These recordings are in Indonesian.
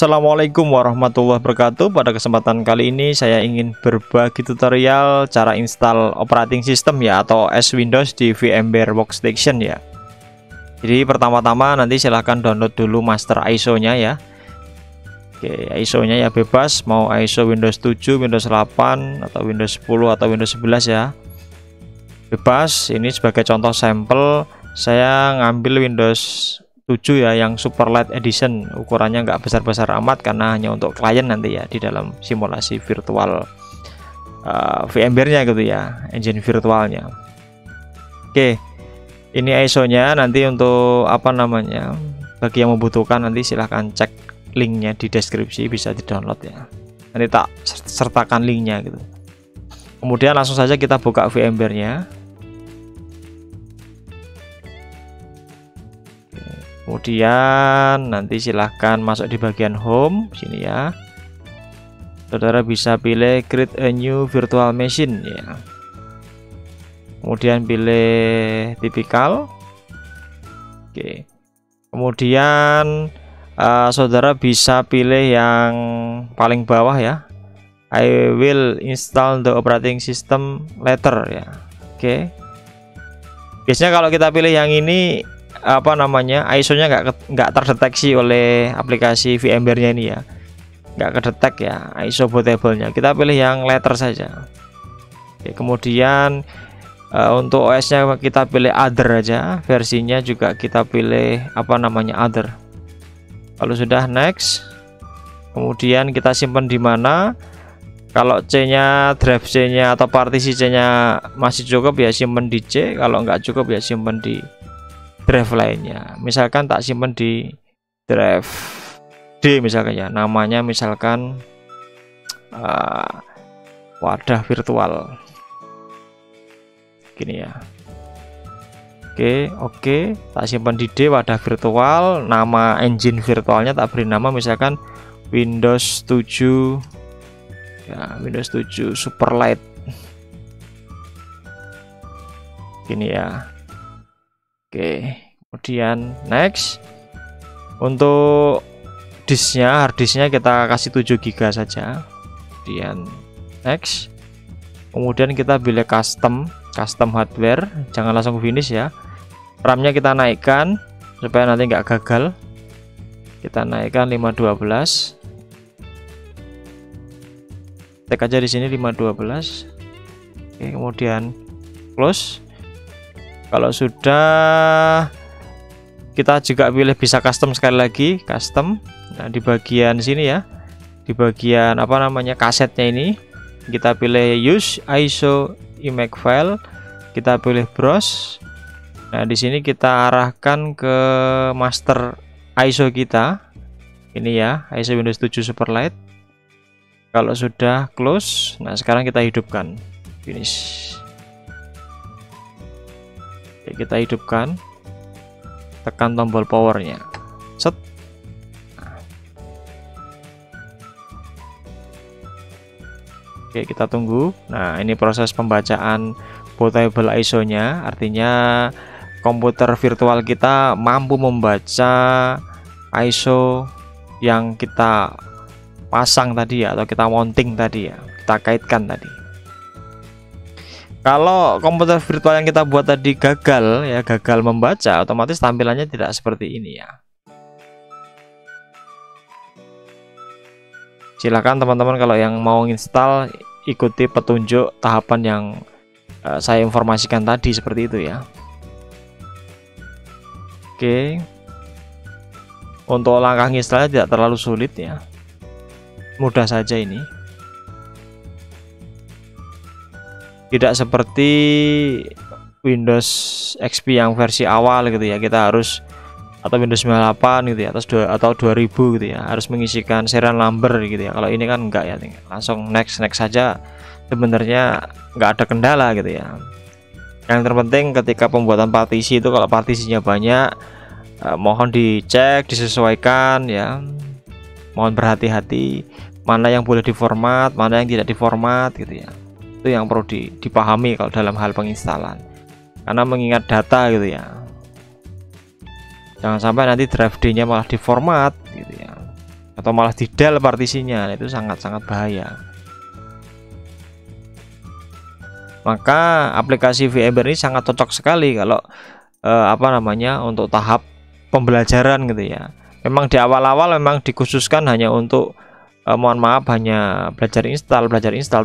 Assalamualaikum warahmatullahi wabarakatuh. Pada kesempatan kali ini saya ingin berbagi tutorial cara install operating system ya, atau OS Windows di VMware Workstation ya. Jadi pertama-tama nanti silahkan download dulu master ISO-nya ya. Oke, ISO-nya ya bebas, mau ISO Windows 7, Windows 8, atau Windows 10, atau Windows 11 ya. Bebas. Ini sebagai contoh sampel saya ngambil Windows 7 ya, yang super light edition, ukurannya nggak besar-besar amat karena hanya untuk klien nanti ya, di dalam simulasi virtual VMware-nya gitu ya, engine virtualnya. Oke, ini ISO-nya. Nanti untuk bagi yang membutuhkan nanti silahkan cek linknya di deskripsi, bisa di download ya, nanti tak sertakan linknya gitu. Kemudian langsung saja kita buka VMware-nya. Kemudian nanti silahkan masuk di bagian home sini ya. Saudara bisa pilih create a new virtual machine ya. Kemudian pilih tipikal. Oke. Kemudian saudara bisa pilih yang paling bawah ya. I will install the operating system later ya. Oke. Biasanya kalau kita pilih yang ini ISO-nya nggak terdeteksi oleh aplikasi VMware-nya ini ya, nggak kedetek ya ISO bootable-nya. Kita pilih yang letter saja. Oke, kemudian untuk OS-nya kita pilih other aja, versinya juga kita pilih other. Kalau sudah next, kemudian kita simpan di mana. Kalau C-nya, drive C-nya atau partisi C-nya masih cukup ya simpan di C, kalau nggak cukup ya simpan di drive lainnya. Misalkan tak simpan di drive D misalkan ya, namanya misalkan wadah virtual gini ya. Oke, tak simpan di D, wadah virtual. Nama engine virtualnya tak beri nama misalkan Windows 7 ya, Windows 7 Superlight gini ya. Oke, kemudian next. Untuk disknya, harddisknya kita kasih 7 GB saja. Kemudian next. Kemudian kita pilih custom hardware, jangan langsung finish ya. RAM-nya kita naikkan supaya nanti nggak gagal. Kita naikkan 512. Tek aja di sini 512. Oke, kemudian close. Kalau sudah, kita juga pilih bisa custom sekali lagi, custom. Nah, di bagian sini ya, di bagian kasetnya ini, kita pilih use ISO image file, kita pilih browse. Nah, di sini kita arahkan ke master ISO kita. Ini ya, ISO Windows 7 Superlight. Kalau sudah close, nah sekarang kita hidupkan, finish. Kita hidupkan, tekan tombol powernya, set. Oke, kita tunggu. Nah, ini proses pembacaan bootable ISO-nya, artinya komputer virtual kita mampu membaca ISO yang kita pasang tadi ya, atau kita mounting tadi ya, kita kaitkan tadi. Kalau komputer virtual yang kita buat tadi gagal membaca, otomatis tampilannya tidak seperti ini ya. Silakan teman-teman kalau yang mau install ikuti petunjuk tahapan yang saya informasikan tadi seperti itu ya. Oke. Untuk langkah installnya tidak terlalu sulit ya. Mudah saja ini. Tidak seperti Windows XP yang versi awal gitu ya, kita harus, atau Windows 98 gitu ya, atau 2000 gitu ya, harus mengisikan serial number gitu ya. Kalau ini kan enggak ya, langsung next saja, sebenarnya nggak ada kendala gitu ya. Yang terpenting ketika pembuatan partisi itu, kalau partisinya banyak, mohon dicek, disesuaikan ya, mohon berhati-hati mana yang boleh diformat, mana yang tidak diformat gitu ya. Itu yang perlu dipahami kalau dalam hal penginstalan, karena mengingat data gitu ya. Jangan sampai nanti drive D-nya malah diformat gitu ya. atau malah di del partisinya, itu sangat-sangat bahaya. Maka aplikasi VMware ini sangat cocok sekali kalau untuk tahap pembelajaran gitu ya. Memang di awal-awal memang dikhususkan hanya untuk mohon maaf hanya belajar install,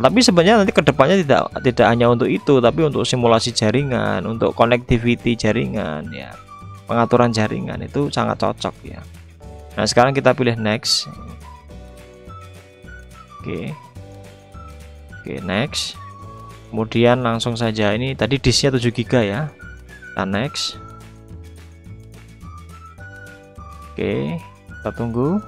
tapi sebenarnya nanti kedepannya tidak hanya untuk itu, tapi untuk simulasi jaringan, untuk connectivity jaringan ya, pengaturan jaringan itu sangat cocok ya. Nah sekarang kita pilih next. Oke, next. Kemudian langsung saja, ini tadi disknya 7 GB ya, kita next. Oke, kita tunggu.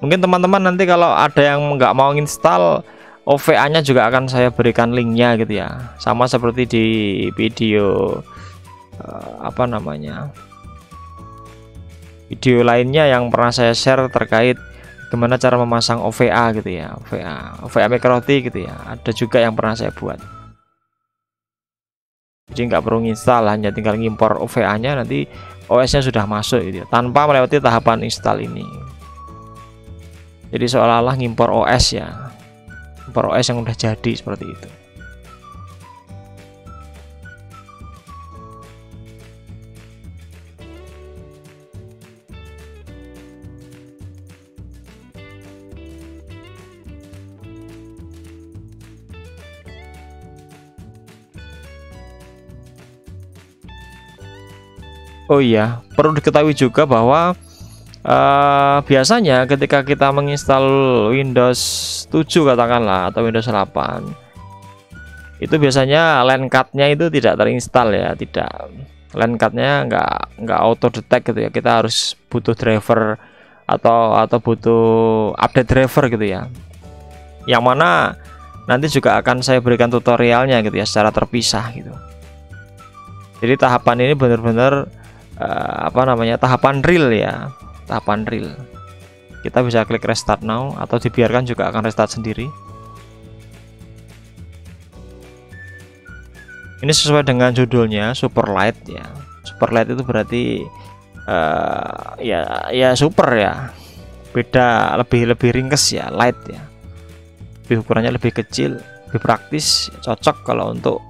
Mungkin teman-teman nanti kalau ada yang nggak mau install, OVA-nya juga akan saya berikan linknya gitu ya. Sama seperti di video video lainnya yang pernah saya share terkait gimana cara memasang OVA gitu ya, OVA Micro-T gitu ya. Ada juga yang pernah saya buat. Jadi nggak perlu install, hanya tinggal ngimpor OVA-nya, nanti OS-nya sudah masuk gitu ya, tanpa melewati tahapan install ini. Jadi seolah-olah ngimpor OS ya, impor OS yang udah jadi seperti itu. Oh iya, perlu diketahui juga bahwa biasanya ketika kita menginstal Windows 7 katakanlah atau Windows 8, itu biasanya LAN card-nya itu tidak terinstall ya, tidak, LAN card-nya nggak auto detect gitu ya. Kita harus butuh driver atau butuh update driver gitu ya, yang mana nanti juga akan saya berikan tutorialnya gitu ya, secara terpisah gitu. Jadi tahapan ini benar-benar tahapan real ya, tahapan real. Kita bisa klik restart now atau dibiarkan juga akan restart sendiri. Ini sesuai dengan judulnya, super light ya. Super light itu berarti ya super ya. Beda, lebih ringkes ya, light ya. Lebih ukurannya lebih kecil, lebih praktis, cocok kalau untuk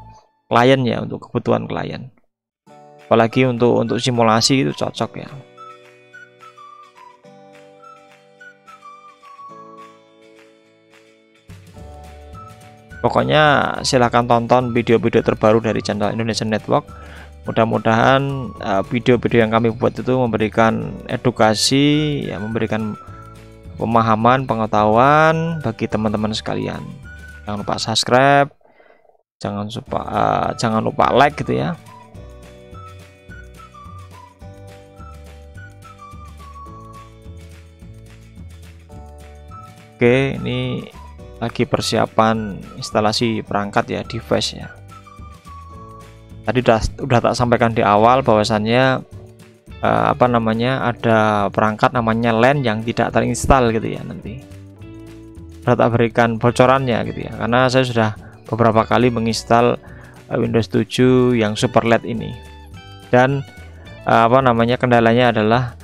klien ya, untuk kebutuhan klien. Apalagi untuk simulasi itu cocok ya. Pokoknya silahkan tonton video-video terbaru dari channel Indonesian Network. Mudah-mudahan video-video yang kami buat itu memberikan edukasi ya, memberikan pemahaman, pengetahuan bagi teman-teman sekalian. Jangan lupa subscribe, jangan lupa like gitu ya. Oke, ini lagi persiapan instalasi perangkat ya, device ya. Tadi udah tak sampaikan di awal bahwasannya ada perangkat namanya LAN yang tidak terinstall gitu ya. Nanti udah tak berikan bocorannya gitu ya, karena saya sudah beberapa kali menginstal Windows 7 yang super LED ini, dan kendalanya adalah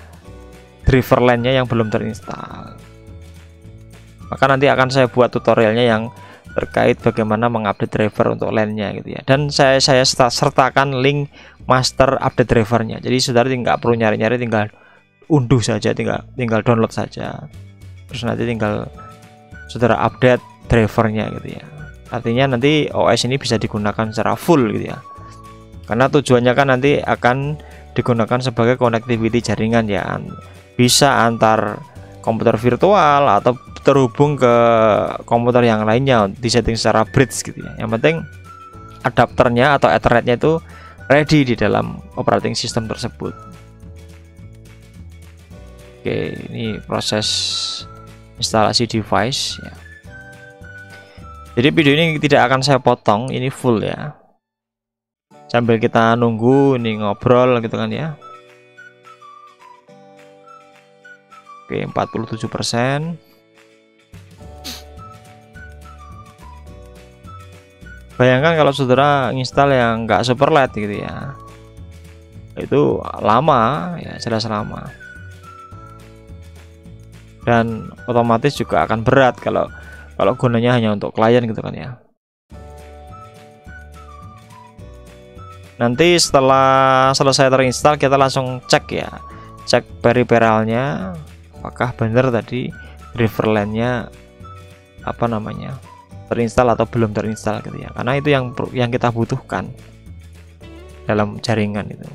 driver LAN-nya yang belum terinstall. Maka nanti akan saya buat tutorialnya yang terkait bagaimana mengupdate driver untuk LAN-nya gitu ya. Dan saya sertakan link master update drivernya. Jadi saudara nggak perlu nyari-nyari, tinggal unduh saja, tinggal download saja. Terus nanti tinggal saudara update drivernya gitu ya. Artinya nanti OS ini bisa digunakan secara full gitu ya. Karena tujuannya kan nanti akan digunakan sebagai connectivity jaringan ya. Bisa antar komputer virtual atau terhubung ke komputer yang lainnya, disetting secara bridge gitu ya. Yang penting adapternya atau Ethernetnya itu ready di dalam operating system tersebut. Oke, ini proses instalasi device ya. Jadi video ini tidak akan saya potong, ini full ya. Sambil kita nunggu ini ngobrol gitu kan ya. Oke, 47%. Bayangkan kalau saudara install yang nggak Superlight gitu ya, itu lama ya, jelas lama, dan otomatis juga akan berat kalau gunanya hanya untuk klien gitu kan ya. Nanti setelah selesai terinstall kita langsung cek ya, cek periferalnya apakah benar tadi driver line-nya apa namanya terinstall atau belum terinstall gitu ya, karena itu yang kita butuhkan dalam jaringan itu.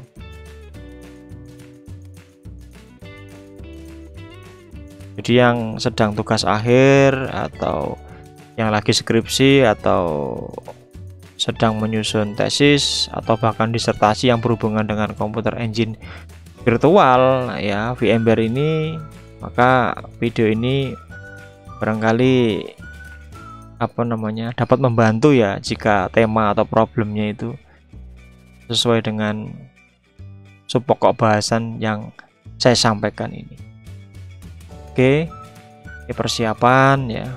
Jadi yang sedang tugas akhir atau yang lagi skripsi atau sedang menyusun tesis atau bahkan disertasi yang berhubungan dengan komputer engine virtual ya, VMware ini, maka video ini barangkali apa namanya dapat membantu ya, jika tema atau problemnya itu sesuai dengan pokok bahasan yang saya sampaikan ini. Oke, ini persiapan ya.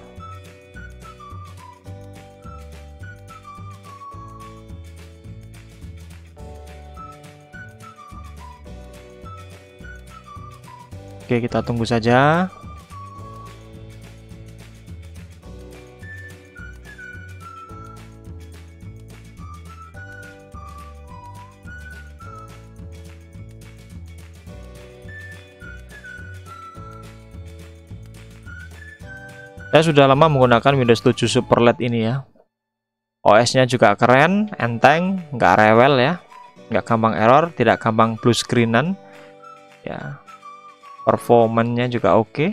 Oke, kita tunggu saja. Saya sudah lama menggunakan Windows 7 Superlight ini ya. OS-nya juga keren, enteng, nggak rewel ya, nggak gampang error, tidak gampang blue screen-an ya. Performanya juga oke.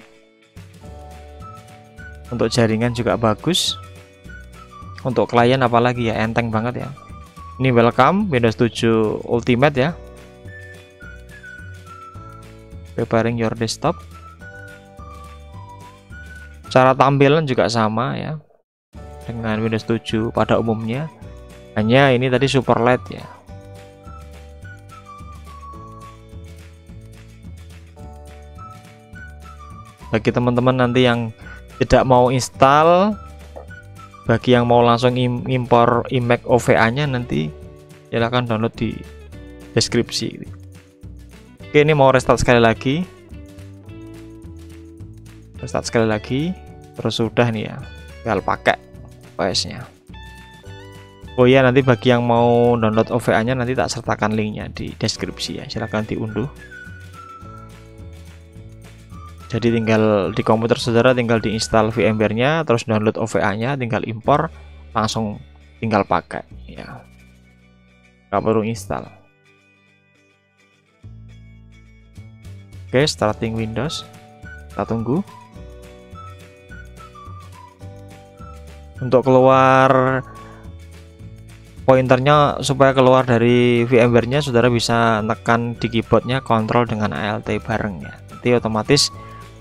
Untuk jaringan juga bagus. Untuk klien apalagi ya, enteng banget ya. Ini welcome Windows 7 Ultimate ya. Preparing your desktop. Cara tampilan juga sama ya dengan Windows 7 pada umumnya, hanya ini tadi Superlight ya. Bagi teman-teman nanti yang tidak mau install, bagi yang mau langsung impor iMac OVA-nya, nanti silahkan download di deskripsi. Oke, ini mau restart sekali lagi. Restart sekali lagi, terus sudah nih ya, tinggal pakai OS-nya. Oh ya, nanti bagi yang mau download OVA-nya nanti tak sertakan linknya di deskripsi ya, silahkan diunduh. Jadi tinggal di komputer saudara tinggal diinstal VMware-nya, terus download OVA-nya, tinggal impor, langsung tinggal pakai ya, nggak perlu install. Oke, starting Windows, kita tunggu. Untuk keluar pointernya, supaya keluar dari VMware-nya, saudara bisa tekan di keyboardnya Ctrl dengan Alt bareng ya. Nanti otomatis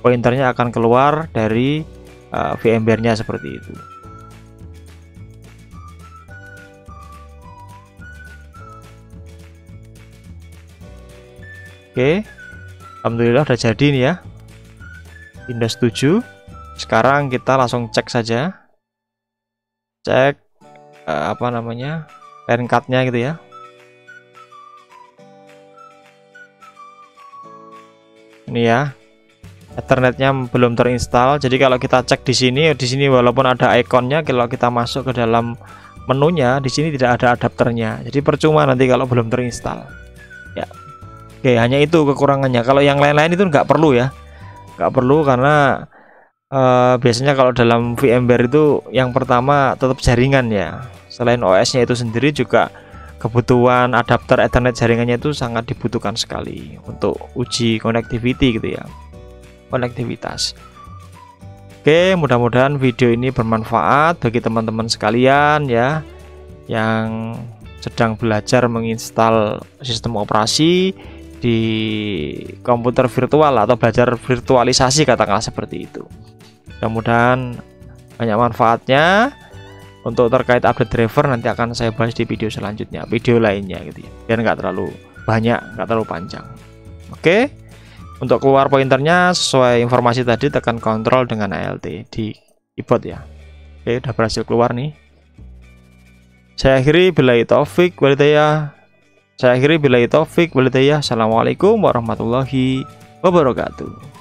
pointernya akan keluar dari VMware-nya seperti itu. Oke, alhamdulillah udah jadi nih ya Windows 7. Sekarang kita langsung cek saja, cek apa namanya line card-nya gitu ya. Ini ya, Ethernetnya belum terinstall. Jadi kalau kita cek di sini walaupun ada ikonnya, kalau kita masuk ke dalam menunya, di sini tidak ada adapternya. Jadi percuma nanti kalau belum terinstall. Ya, oke, hanya itu kekurangannya. Kalau yang lain-lain itu nggak perlu ya, nggak perlu, karena biasanya kalau dalam VMware itu yang pertama tetap jaringan ya. Selain OS-nya itu sendiri, juga kebutuhan adapter Ethernet jaringannya itu sangat dibutuhkan sekali untuk uji connectivity gitu ya, konektivitas. Oke, mudah-mudahan video ini bermanfaat bagi teman-teman sekalian ya, yang sedang belajar menginstal sistem operasi di komputer virtual atau belajar virtualisasi, katakanlah seperti itu. Mudah-mudahan banyak manfaatnya. Untuk terkait update driver nanti akan saya bahas di video selanjutnya, video lainnya gitu ya, biar nggak terlalu banyak, nggak terlalu panjang. Oke, Untuk keluar pointernya sesuai informasi tadi, tekan kontrol dengan ALT di keyboard ya. Oke, udah berhasil keluar nih. Saya akhiri, billahi taufik walhidayah. Assalamualaikum warahmatullahi wabarakatuh.